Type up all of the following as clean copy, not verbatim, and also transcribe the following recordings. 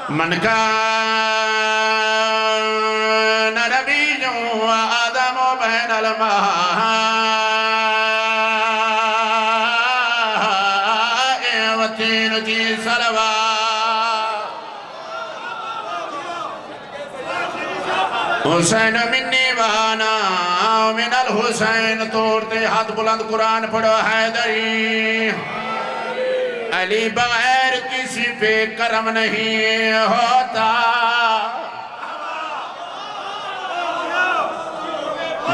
من كان نبي وآدم بين الماء والتين جي سلوى حسین منی وانا من الحسین توڑتے ہاتھ بلند قرآن پڑھو حیدری علی بغیر کسی پہ کرم نہیں ہوتا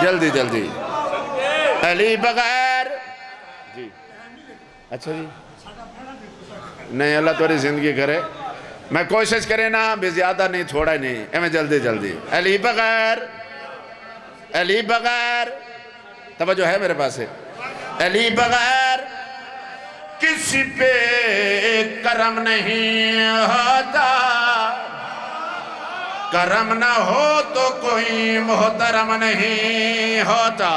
جلدی جلدی علی بغیر جی اچھا جی نہیں اللہ تمہاری زندگی کرے میں کوشش کرے نا بھی زیادہ نہیں تھوڑا نہیں میں جلدی جلدی علی بغیر توجہ ہے میرے پاس ہے علی بغیر کسی پہ کرم نہیں ہوتا کرم نہ ہو تو کوئی محترم نہیں ہوتا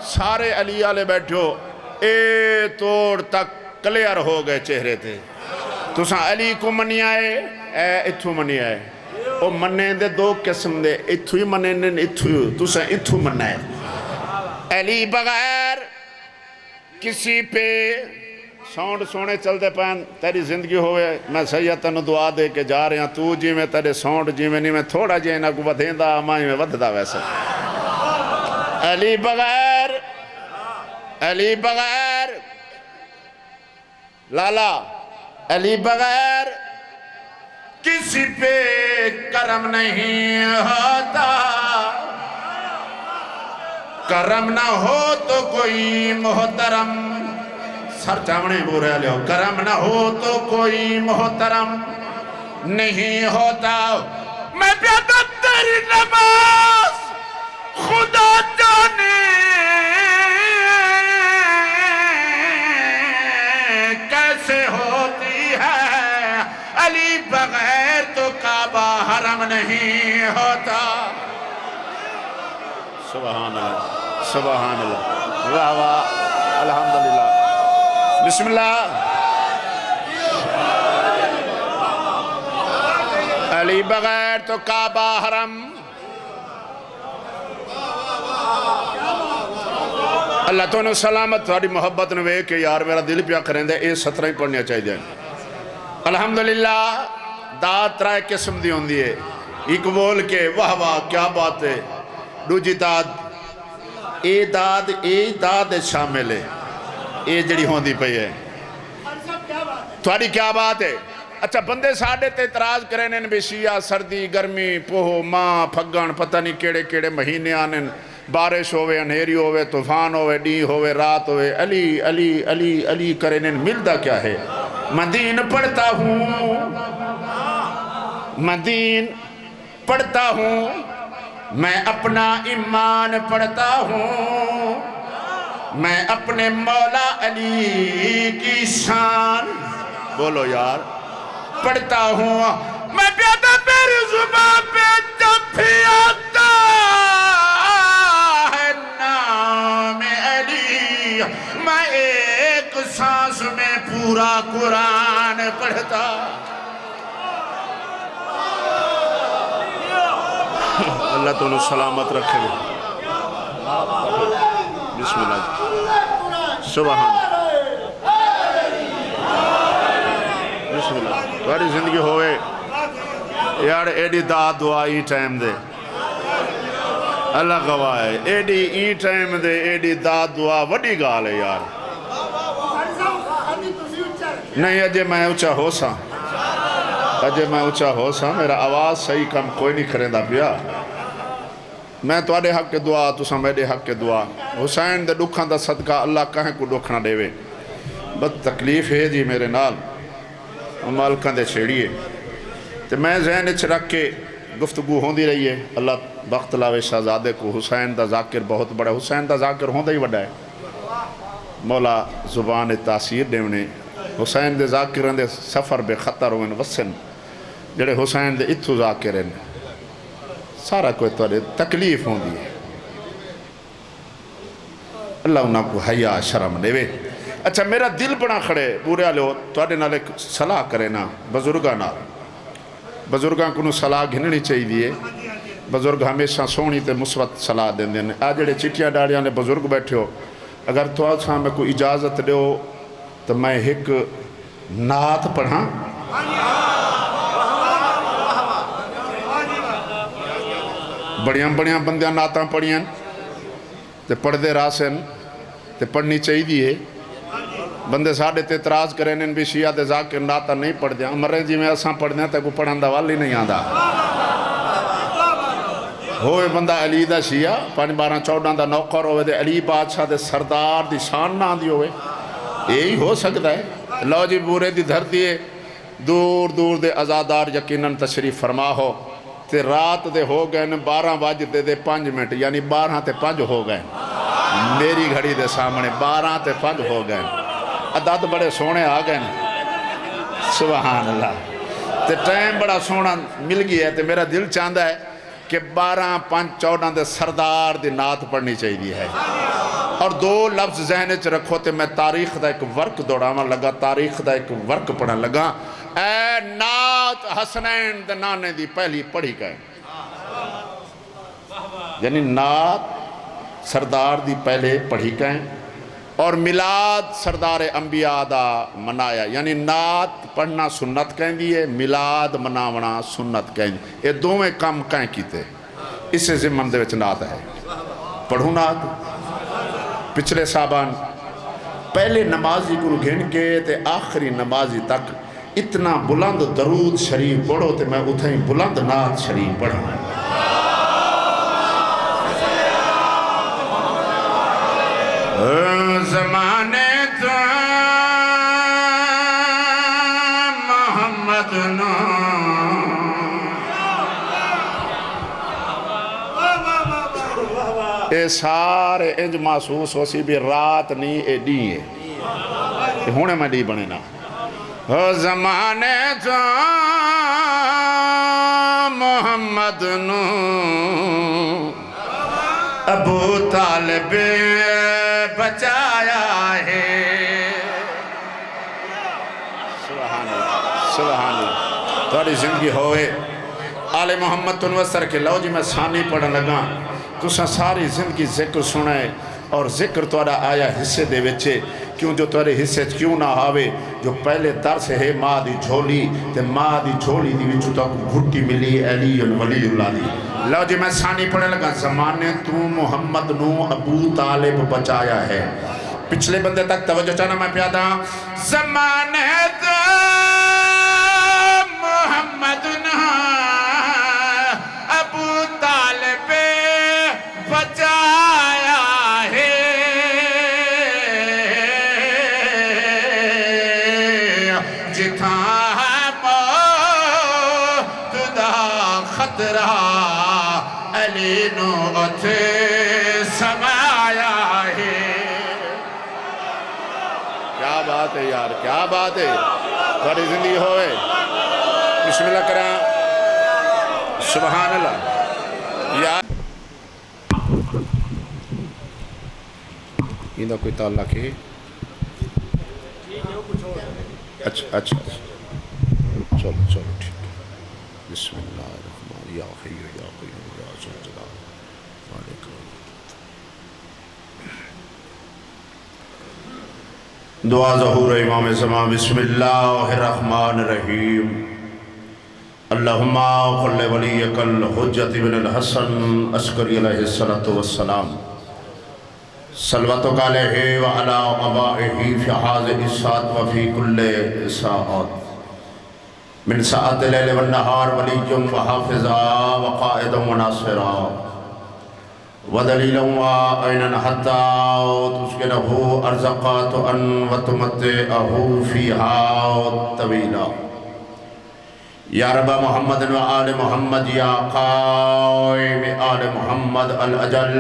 سارے علی والے بیٹھو اے توڑ تک کلیئر ہو گئے چہرے تھے تُساں علی کو منی آئے اے اتھو منی آئے او مننے دے دو قسم دے اتھو ہی مننے دے تُساں اتھو مننے علی بغیر کسی پہ سونڈ سونے چلتے پہن تیری زندگی ہوئے میں سیدتنو دعا دے کے جا رہے ہیں تو جی میں تیرے سونڈ جی میں نہیں میں تھوڑا جی نہ کو بدھیندہ مائی میں ودھدا ویسا علی بغیر لالا علی بغیر کسی پہ کرم نہیں ہوتا کرم نہ ہو تو کوئی محترم سر چاونے بورے لے ہو کرم نہ ہو تو کوئی محترم نہیں ہوتا میں پیدا تیری نماز خدا جانے کیسے ہوتی ہے علی بغیر تو کعبہ حرم نہیں ہوتا سبحان اللہ سبحان اللہ واہ واہ الحمدللہ بسم اللہ علی بغیر تو کعبہ حرم اللہ تو نے سلامت تھوڑی محبت نوے کہ یار میرا دل پیا کریں دے اے 17 ہی پڑھنیا چاہیے الحمدللہ داد ترائے قسم دی ہوں دیئے ایک بول کے واہ واہ کیا بات ہے دوجی داد اے داد شامل ہے اے جڑی ہوں دی پئی ہے تھوڑی کیا بات ہے اچھا بندے ساڑھے تے اعتراض کریں ان بھی شیعہ سردی گرمی پوہو ماں پھگن پتہ نہیں کیڑے کیڑے مہینے آنن بارش ہوئے انہیری ہوئے طوفان ہوئے ڈی ہوئے رات ہوئے علی علی علی علی کریں ان ملدہ کیا ہے مدین پڑھتا ہوں میں اپنا ایمان پڑھتا ہوں میں اپنے مولا علی کی شان بولو یار پڑھتا ہوں میں پیدا میری زبان پہ جب بھی آتا ہے نام علی میں ایک سانس میں پورا قرآن پڑھتا اللہ تو انہوں سلامت رکھے گا بسم اللہ سبحان بسم اللہ تمہاری زندگی ہوئے یار ایڈی داد دعا ای ٹائم دے اللہ گواہ ہے ایڈی ای ٹائم دے ایڈی داد دعا وڈی گال ہے یار نہیں اجے میں اچھا ہو سا میرا آواز صحیح کم کوئی نہیں کریں دا پیا میں تو آدھے حق کے دعا تو سمیدے حق کے دعا حسین دے دکھاں دا صدقہ اللہ کہیں کو دکھنا دے وے بس تکلیف ہے جی میرے نال مالکاں دے چھیڑیے تو میں ذہن اچھ رکھ کے گفتگو ہوں دی رہی ہے اللہ بخت لاوے شہزادے کو حسین دا ذاکر بہت بڑا حسین دا ذاکر ہوں دا ہی بڑا ہے مولا زبان تاثیر دیونے حسین دے ذاکران دے سفر بے خطر ہوئے وسن جڑے حسین دے اتھو ذاکرین سارا کوئی توڑے تکلیف ہوں دی ہے اللہ انہاں کو حیاء شرم دے وے اچھا میرا دل بنا کھڑے پورے آلے ہو توڑے نال ایک صلاح کرے نا بزرگاں نال بزرگاں کو صلاح گھننی چاہیے بزرگ ہمیشہ سونی تے مثبت صلاح دیں دیں جڑے چٹیاں ڈاڑیاں نے بزرگ بیٹھے ہو اگر تو آساں میں کوئی اجازت دیو تو میں ایک نعت پڑھاں بڑیاں بڑیاں بندیاں نعتاں پڑھیاں تے پڑھ دے راسن تے پڑھنی چاہیے بندے ساڑھے تے اعتراض کریں ان بھی شیعہ دے ذاکر نعتاں نہیں پڑھ دیا مرے جی میں اساں پڑھ دیا تے کو پڑھن دا والی نہیں آدھا ہوئے بندہ علی دا شیعہ 5-12-14 دا نوکر ہوئے دے علی بادشاہ دے سردار دی شان نہ آدھی ہوئے یہی ہو سکتا ہے لو جی بورے دی دھرتی ہے دور دور دے ازادار یقیناً تشریف فرما ہو تے رات دے ہو گئے 12 بج دے 5 منٹ یعنی 12 تے 5 ہو گئے میری گھڑی دے سامنے 12 تے 5 ہو گئے عدد بڑے سونے آ گئے سبحان اللہ تے ٹائم بڑا سونا مل گیا ہے تے میرا دل چاہتا ہے کہ 12-5-14 دے سردار دی نعت پڑھنی چاہیے ہے اور 2 لفظ ذہن چ رکھو تے میں تاریخ دا ایک ورک دوڑاواں لگا تاریخ دا ایک ورک پڑھن لگا اے نعت حسنین دے نانے دی پہلی پڑھی گئے یعنی نعت سردار دی پہلے پڑھی گئے اور میلاد سردار انبیاء دا منایا یعنی نعت پڑھنا سنت کہیں دیئے میلاد مناونا سنت کہیں دیئے یہ دوویں کام کہیں کیتے اسے زمن دے وچ نعت ہے پڑھوں نعت پچھلے صاحبان پہلے نمازی کو گھن کے تے آخری نمازی تک اتنا بلند درود شریف پڑھو تے میں اتھیں بلند نعت شریف پڑھا زمانے تو محمد نو اے سارے انج محسوس ہو سی بھی رات نہیں اے ڈی ہے ہونے میں ڈی بنے نا زمانے تو محمد نو ابو طالب بچایا ہے سبحان اللہ تھوڑی زندگی ہوئے آل محمد تنوسر کے لو جی میں ثانی پڑھن لگا تو ساری زندگی ذکر سنائے اور ذکر توڑا آیا حصے دے وچے کیوں جو توڑے حصے کیوں نہ آوے جو پہلے درس ہے ماں دی جھولی تے ماں دی جھولی دی وچو تو گھٹی ملی علی ولی اللہ دی لو جی میں ثانی پڑھنے لگا زمانے تو محمد نو ابو طالب بچایا ہے پچھلے بندے تک توجہ چاہنا میں پیادا زمانے تو محمد نو ابو طالب بچایا ہے جتھاں موت دا خطرہ علی نو اتھے سمایا ہے کیا بات ہے یار کیا بات ہے تھوڑی زندگی ہوئے بسم اللہ کریں سبحان اللہ یار یہ کوئی تعلق ہے اچھا چلو ٹھیک بسم اللہ الرحمن یا حی یا قیوم یا ذل جلال دعا ظہور امام زمان بسم اللہ الرحمن الرحیم اللہم خل ولیک الحجت بن الحسن عسکری علیہ السلام صلواتک علیہ وعلا آبائہ فی حاضر الساعت وفی کل ساعت من ساعت لیل والنہار ولیم وحافظا وقائدا وناصرا ودلیلا وعینا حتی تسکنہ ارزقات ان وتمتعہ فیہا طویلا یا رب محمد و آل محمد یا قائم آل محمد الأجل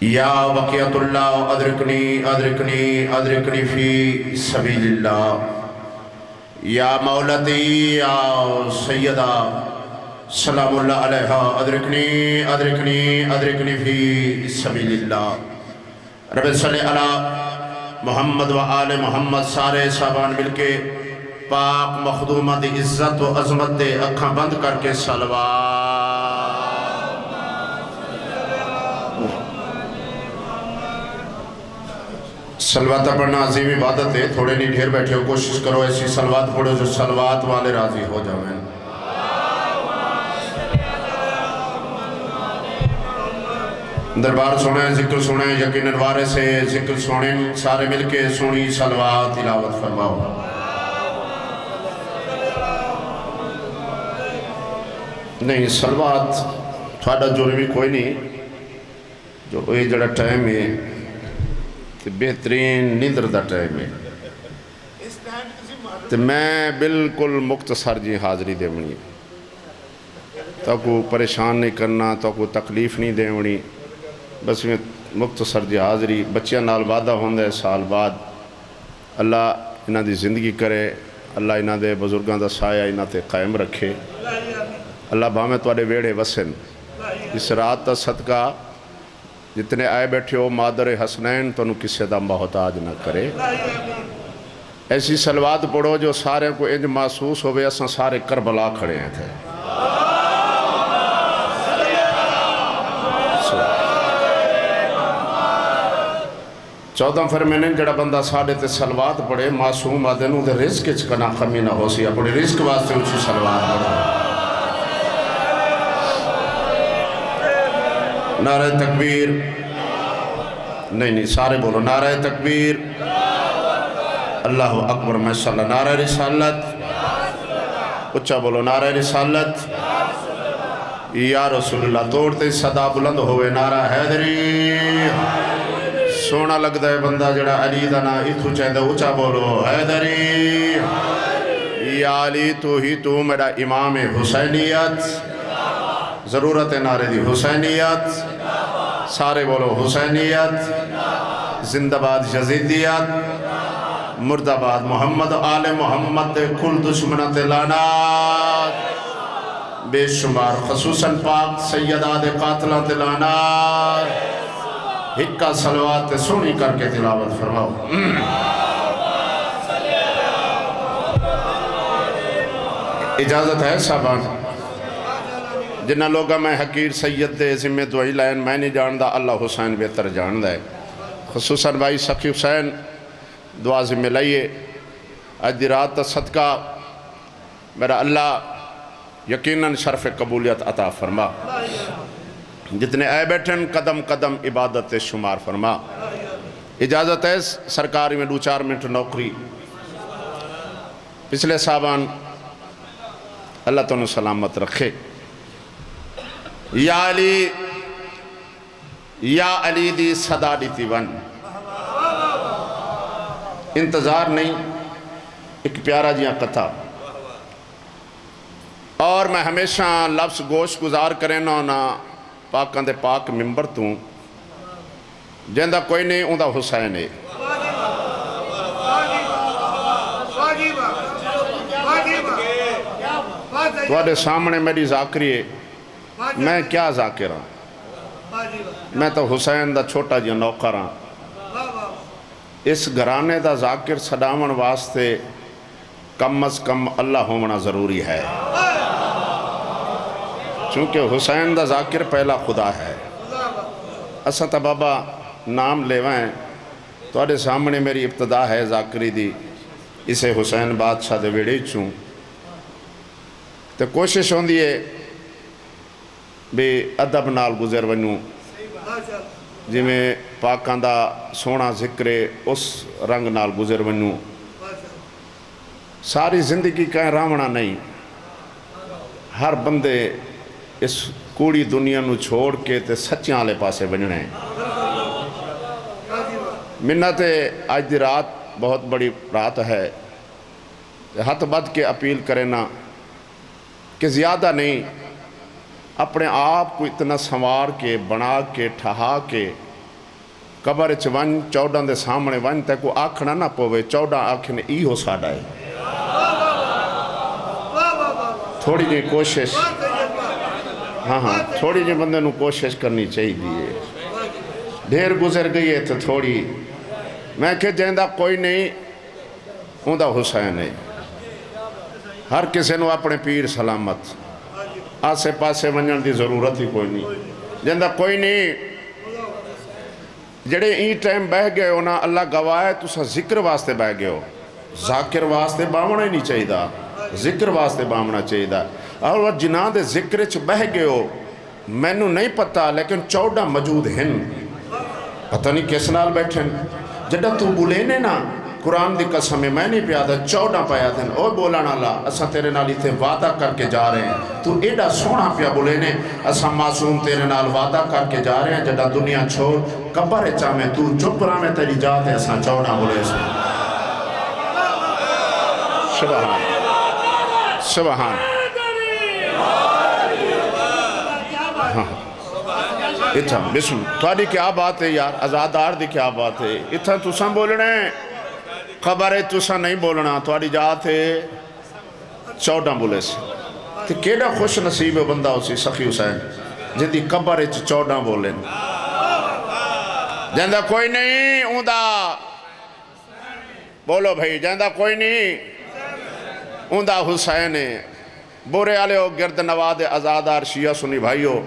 یا بقیت اللہ ادرکنی فی سبیل اللہ یا مولتی یا سیدہ سلام اللہ علیہ ادرکنی فی سبیل اللہ رب صلی اللہ محمد و آل محمد سارے صاحبان مل کے پاک مخدومہ دی عزت و عظمت دے اکھاں بند کر کے سلوات پڑھنا عظیم عبادت ہے، تھوڑے نہیں ڈھیر بیٹھے ہو، کوشش کرو ایسی سلوات پڑھو جو سلوات والے راضی ہو جاویں۔ دربار سنیں، ذکر سنیں، یقیناً وارے سے ذکر سنیں، سارے مل کے سنی سلوات تلاوت فرماؤ۔ نہیں سلوات تھوڑا جرمی کوئی نہیں، جو یہ جڑا ٹائم ہے بہترین نیندر دا ٹائم ہے، تو میں بالکل مختصر جی حاضری دے ونی، تو کو پریشان نہیں کرنا، تو کو تکلیف نہیں دے ونی، بس میں مختصر جی حاضری بچیاں نال وعدہ ہوندے سال بعد اللہ انہاں دی زندگی کرے، اللہ انہاں دے بزرگاں دا سایہ انہاں تے قائم رکھے، اللہ بھامے تواڈے ویڑے وسن، اس رات دا صدقہ جتنے آئے بیٹھے ہو مادر حسنین تو انہوں کسے دا محتاج نہ کرے۔ ایسی سلوات پڑھو جو سارے کو انج محسوس ہوئے اساں سارے کربلا کھڑے ہیں تھے۔ 14 فرمینے جڑا بندہ ساڑھے تے سلوات پڑھے معصوم آدھنوں دے رزق چکنا خمی نہ ہو سی، اپنے رزق واسطے اچھی سلوات پڑھو۔ نعرہ تکبیر، نہیں سارے بولو نعرہ تکبیر، اللہ اکبر ماشاءاللہ، نعرہ رسالت، اچھا بولو نعرہ رسالت، یا رسول اللہ، توڑتے صدا بلند ہوئے نعرہ حیدری، سونا لگ دے بندہ جڑا علی دنا اتھو چاہے دے اچھا بولو حیدری، یا علی تو ہی تو میرا امام حسینیت، ضرورت نعرے دی حسینیت، سارے بولو حسینیت، زندہ باد یزیدیت، مرد آباد محمد آل محمد کل دشمنت لعنات، بے شمار خصوصاً پاک سیداد قاتلات لعنات، ہکا صلوات سونی کر کے تلاوت فرماؤ۔ اجازت ہے صاحبان، جنہ لوگا میں حقیر سید دے ذمہ دعائی لائن میں نہیں جاندہ، اللہ حسین بہتر جاندہ ہے، خصوصاً بھائی سخی حسین دعا ذمہ لائیے، آج دی رات تا صدقہ میرا اللہ یقیناً شرف قبولیت عطا فرما، جتنے آئے بیٹھن قدم قدم عبادت شمار فرما۔ اجازت ہے سرکاری میں 2-4 منٹ نوکری، پچھلے صاحبان اللہ تعالیٰ سلامت رکھے۔ یا علی دی صدا دیتی ون، انتظار نہیں، ایک پیارا جیاں قطع، اور میں ہمیشہ لفظ گوش گزار کریں نا پاکاں دے پاک ممبر توں، جیندہ کوئی نہیں اوندہ حسین ہے۔ تواڈے سامنے میری ذاکری ہے، میں کیا ذاکر ہاں، میں تو حسین دا چھوٹا جی نوکر ہاں، اس گھرانے دا ذاکر صدامن واسطے کم از کم اللہ ہونا ضروری ہے، چونکہ حسین دا ذاکر پہلا خدا ہے۔ اساں تا بابا نام لیوائیں، تواڈے سامنے میری ابتدا ہے ذاکری دی، اسے حسین بادشاہ دے ویڑے چوں، تے کوشش ہوندی ہے بے ادب نال گزر ونوں، جی میں پاکاں دا سونا ذکرے اس رنگ نال گزر ونوں، ساری زندگی کہیں راونا نہیں، ہر بندے اس کوڑی دنیا نو چھوڑ کے تے سچیاں آلے پاسے بننے۔ منت آج دی رات بہت بڑی رات ہے، ہاتھ بد کے اپیل کرنا کہ زیادہ نہیں، اپنے آپ کو اتنا سنوار کے بنا کے ٹھہا کے قبر چ ون 14 دے سامنے ون تے کو آکھنا نہ پوے 14 آکھنے ای ہو ساڑا ہے۔ تھوڑی جی کوشش، ہاں تھوڑی جی بندے نو کوشش کرنی چاہیے، ڈھیر گزر گئی ہے تو تھوڑی میں کہ جہندہ کوئی نہیں اوندا حسین ہے ہر کسی نو اپنے پیر سلامت آسے پاسے ونجن دی ضرورت ہی کوئی نہیں جہندہ کوئی نہیں جڑے این ٹائم بہ گئے ہو نا اللہ گواہ تسا ذکر واسطے بہ گئے ہو ذاکر واسطے باونا ہی نہیں چاہیے دا ذکر واسطے باونا چاہیے دا اور وہ جناں دے ذکر چ بہ گئے ہو میں نو نہیں پتا لیکن 14 موجود ہیں پتہ نہیں کس نال بیٹھیں جڑا تو بولینے نا قرآن دی قسم میں نہیں پیادا 14 پایا تھے او بولانا اللہ اسا تیرے نال تھے وعدہ کر کے جا رہے ہیں تو ایڈا سونا پیا بولینے اسا معصوم تیرے نال وعدہ کر کے جا رہے ہیں جڑا دنیا چھوڑ قبر چاہ میں تو چپ رہا میں تیری جات ہے اسا 14 بولے سے سبحان سبحان اتھا بسم تواری کیا بات ہے یار ازادار دی کیا بات ہے اتھا تساں بولنے خبر ہے تساں نہیں بولنا تواری جات ہے 14 بولے سے تو کیڑا خوش نصیب ہے بندہ اسی سخی حسین جدی قبر ہے 14 بولیں جہندہ کوئی نہیں اوندا بولو بھائی جہندہ کوئی نہیں اوندا حسین ہے بورے آلے ہو گرد نواد ازادار شیعہ سنی بھائیو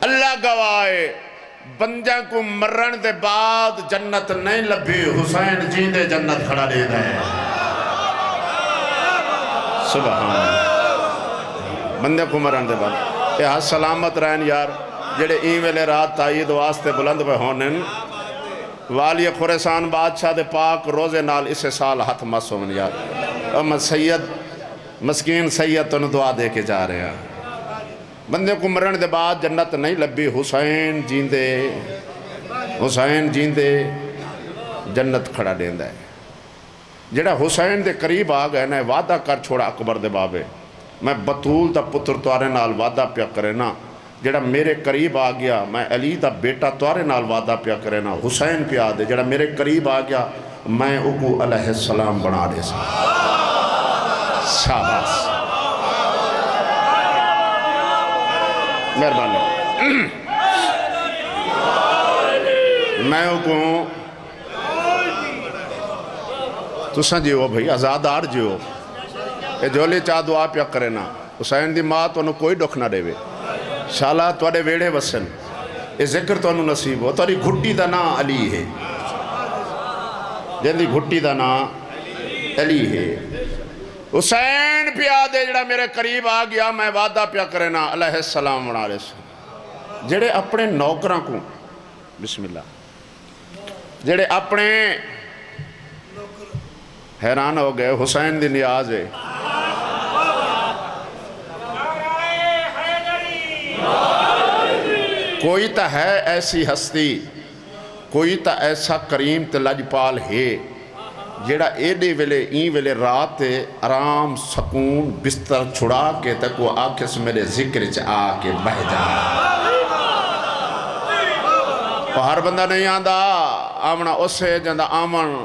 اللہ گواہے بندیاں کو مرن دے بعد جنت نہیں لبھی حسین جیندے جنت کھڑا دے دے سبحان بندیاں کو مرن دے بعد یہ ہاں سلامت رہن یار جڑے این ویلے رات تائید واسطے بلند پہ ہونن والی خورسان بادشاہ دے پاک روزے نال اسے سال ہاتھ مسومن یار احمد سید مسکین سید تو دعا دے کے جا رہے ہیں بندے کو مرن دے بعد جنت نہیں لبی حسین جیندے جنت کھڑا دیندہ ہے جڑا حسین دے قریب آگئے نا وعدہ کر چھوڑا اکبر دے بابے میں بطول دا پتر توارے نال وعدہ پیا کرے نا جڑا میرے قریب آگیا میں علی دا بیٹا توارے نال وعدہ پیا کرے نا حسین پیا دے جڑا میرے قریب آگیا میں اکو علیہ السلام بنا دے سا شاباس مہربانی میں کہوں تو سنجیو بھئی آزادار جیو اے جولی چاہ دعا پیا کرے نا حسین دی ماں تو انہوں کوئی دکھ نہ دے وے شالا توڑے ویڑے وسن اے ذکر تو انہوں نصیب ہو توڑی گھٹی دا نا علی ہے جن دی گھٹی دا نا علی ہے حسین پیا دے جڑا میرے قریب آگیا میں وعدہ پیا کرے نا علیہ السلام علیہ السلام جڑے اپنے نوکران کو بسم اللہ جڑے اپنے حیران ہو گئے حسین دی نیاز ہے کوئی تا ہے ایسی ہستی کوئی تا ایسا کریم تے لجپال ہے جیڑا ایڈے ویلے این ویلے رات آرام سکون بستر چھڑا کے تک وہ آکے سے میرے ذکر چ آکے بہ جا ہر بندہ نہیں آندہ آمنا اسے جندہ آمن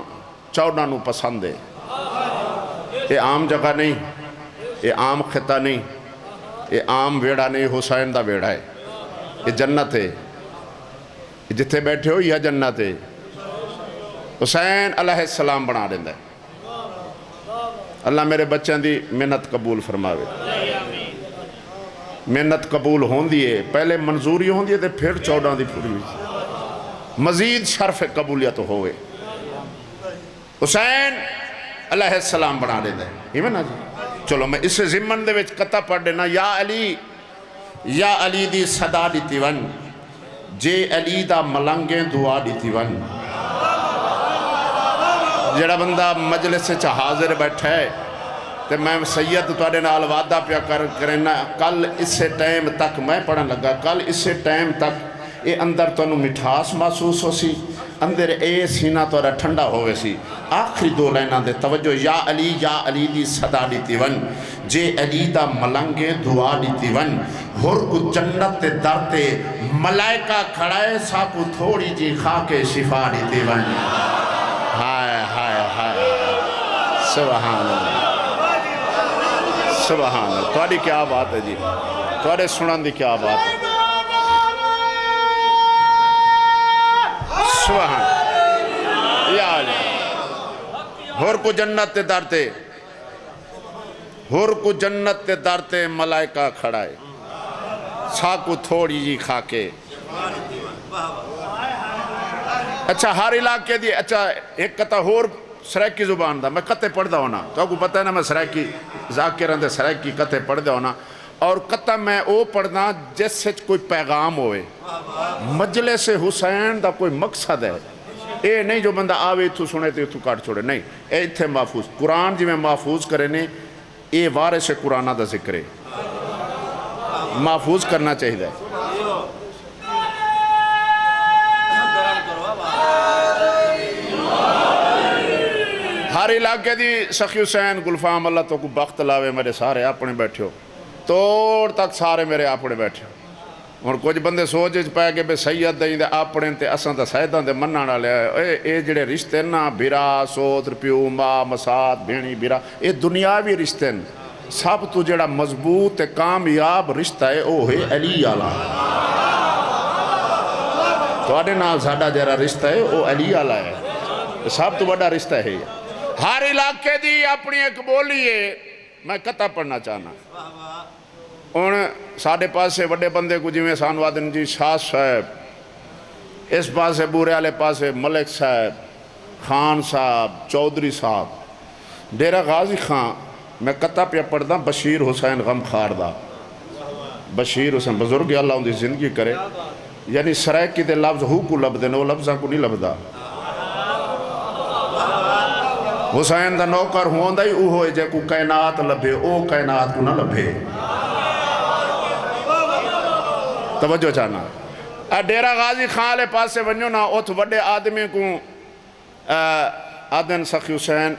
14 نو پسند ہے یہ عام جگہ نہیں یہ عام خطہ نہیں یہ عام ویڑا نہیں حسین دا ویڑا ہے یہ جنت ہے جتھے بیٹھے ہو یہ جنت ہے حسین علیہ السلام بنا دیندہ ہے اللہ میرے بچوں دی محنت قبول فرماوے محنت قبول ہون دیئے پہلے منظوری ہون دیئے تھے پھر 14 دی پوری ہوئی مزید شرف قبولیت ہوئے حسین علیہ السلام بنا دیندہ ہے یہ میں نا جی چلو میں اسے زمن دے وچ قطع پڑھ دینا یا علی دی صدا دیتی ون جے علی دا ملنگیں دعا دیتی ون جڑا بندہ مجلس سے حاضر بیٹھا ہے تو میں سید توڑے نال وعدہ پیا کرنا کل اسے ٹائم تک میں پڑھن لگا کل اسے ٹائم تک اے اندر تو مٹھاس محسوس ہو سی اندر اے سینہ تو ٹھنڈا ہوئے سی آخری 2 لائنہ دے توجہ یا علی دی صدا دیتی ون جے علی دا ملنگے دعا دیتی ون ہر کو جنت تے درتے ملائکہ کھڑائے سا کو تھوڑی جی خاکے شفا دیتی ون ہائے ہائے ہائے سبحان اللہ سبحان اللہ توڑی کیا بات ہے جی توڑے سنن دی کیا بات ہے سبحان یا علی ہور کو جنت تے درتے، ہور کو جنت تے درتے ملائکہ کھڑائے، ساکو تھوڑی جی کھا کے. اچھا ہر علاقے دی اچھا ایک کتا ہور سریکی زبان دا میں کتے پڑھ دا ہونا تو آپ کو پتہ ہے نا میں سریکی ذاکران دے سریکی کتے پڑھ دا ہونا اور کتا میں او پڑھنا جس سے کوئی پیغام ہوئے مجلس حسین دا کوئی مقصد ہے. اے نہیں جو بندہ آوے تو سنے تو تو کاٹ چھوڑے نہیں اے تھے محفوظ قرآن جی میں محفوظ کرے نے اے وارث قرآن دا ذکر ہے محفوظ کرنا چاہیے. ہر علاقے دی سخی حسین گلفام اللہ تو کو بخت لاوے میرے سارے اپنے بیٹھے ہو توڑ تک سارے میرے اپنے بیٹھے ہو. اور کچھ بندے سوچ پائے کہ بے سید دیں دے اپنے تے اساں تے سیداں دے مننا لے اے جڑے رشتے نا بھرا سوتر پیو ماں مسات بھینی بھرا اے دنیاوی رشتے سب تو جڑا مضبوط تے کامیاب رشتہ ہے او ہے علی آلہ. تو آنے نال ساڑا جڑا رشتہ ہے او علی آلہ ہے سب تو بڑا رشتہ ہے. ہر علاقے دی اپنی ایک بولی ہے میں کتا پڑھنا چاہنا. ان ساڑھے پاسے وڈے بندے کو جی میں سانوادن جی شاہ صاحب اس پاسے بورے والے پاسے ملک صاحب خان صاحب چودھری صاحب ڈیرہ غازی خان میں کتا پہ پڑھدا بشیر حسین غمخار دا. بشیر حسین بزرگ اللہ ان دی زندگی کرے یعنی سرائکی دے لفظ ہو کو لب دینے وہ لفظاں کو نہیں لبدا. حسین دا نوکر ہوں دا ہی او ہوئے جے کو کائنات لبے او کائنات کو نہ لبے. توجہ چاہنا ڈیرہ غازی خان لے پاسے ونیو نا اوتھ وڈے آدمی کو آدن سخی حسین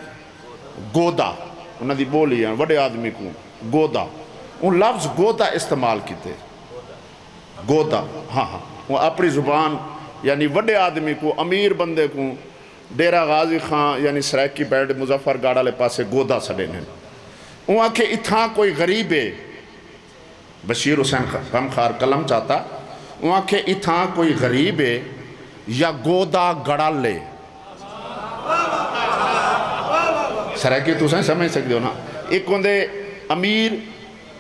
گودا انہاں دی بولی ہیں وڈے آدمی کو گودا ان لفظ گودا استعمال کیتے گودا ہاں ہاں وہ اپنی زبان یعنی وڈے آدمی کو امیر بندے کو ڈیرہ غازی خان یعنی سرائکی بیڈ مظفر گاڑا لے پاسے گودا سڑے ہیں. وہاں کہ اتھاں کوئی غریب ہے بشیر حسین غمخار کلم چاہتا وہاں کہ اتھاں کوئی غریب ہے یا گودا گڑا لے. سرائکی تو سمجھ سکتے ہو نا ایک ہوندے امیر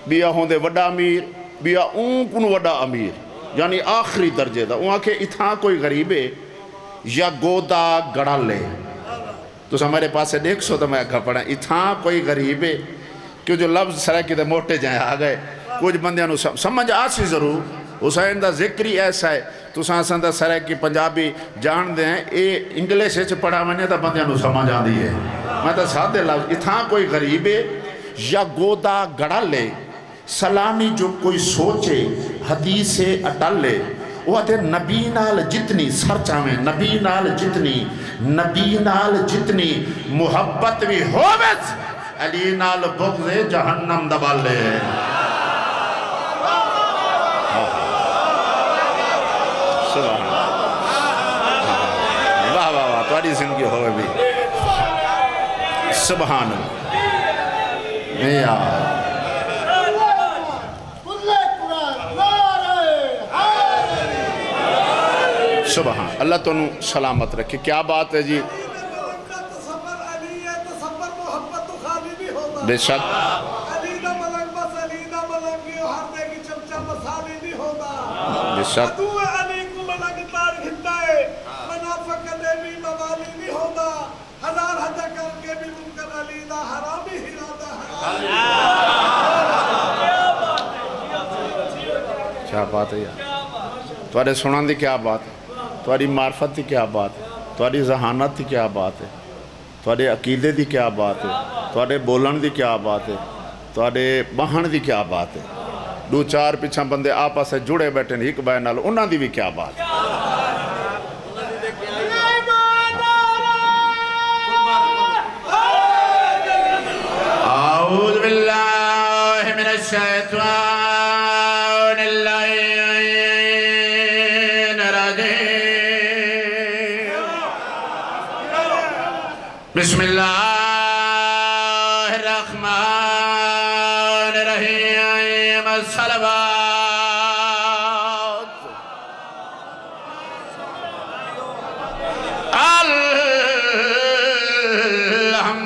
بیا ہوندے وڈا امیر بیا اون کن وڈا امیر یعنی آخری درجے دا. وہاں کہ اتھاں کوئی غریب ہے یا گودا گڑا لے. تو ہمارے پاس سے دیکھ سو تو میں کہا پڑھا اتھاں کوئی غریب ہے کیوں جو لفظ سرائکی دے موٹے جائیں آگئے کچھ بندیاں نو سمجھ آسی ضرور. حسین دا ذکری ایسا ہے تو سانسان دا سرائکی پنجابی جان دیں اے انگلیش سے پڑھا میں نے تا بندیاں نو سمجھ آن دی ہے. میں تا ساتھ لفظ اتھاں کوئی غریب ہے یا گودا گڑا لے سلامی جو کوئی سوچے حدیث اٹل لے. وہ آتے نبی نال جتنی سر چاہویں نبی نال جتنی محبت بھی ہوویت علی نال بغض جہنم دبال لے. واہ واہ واہ تمہاری زندگی ہوئے بھی سبحان اللہ. سبحان اللہ تو سلامت رکھے. کیا بات ہے جی بے شک بے شک کیا بات ہے یار تمہارے سنان دی کیا بات ہے تمہاری معرفت دی کیا بات ہے تمہاری ذہانت دی کیا بات ہے تمہارے عقیدے دی کیا بات ہے تمہارے بولن دی کیا بات ہے تمہارے بہن دی کیا بات ہے. دو چار پچھا بندے آپا سے جڑے بیٹھے ہیں ایک بہن نال انہاں دی بھی کیا بات ہے. اعوذ باللہ من الشیطان بسم اللہ الرحمن الرحیم الصلوات الحمد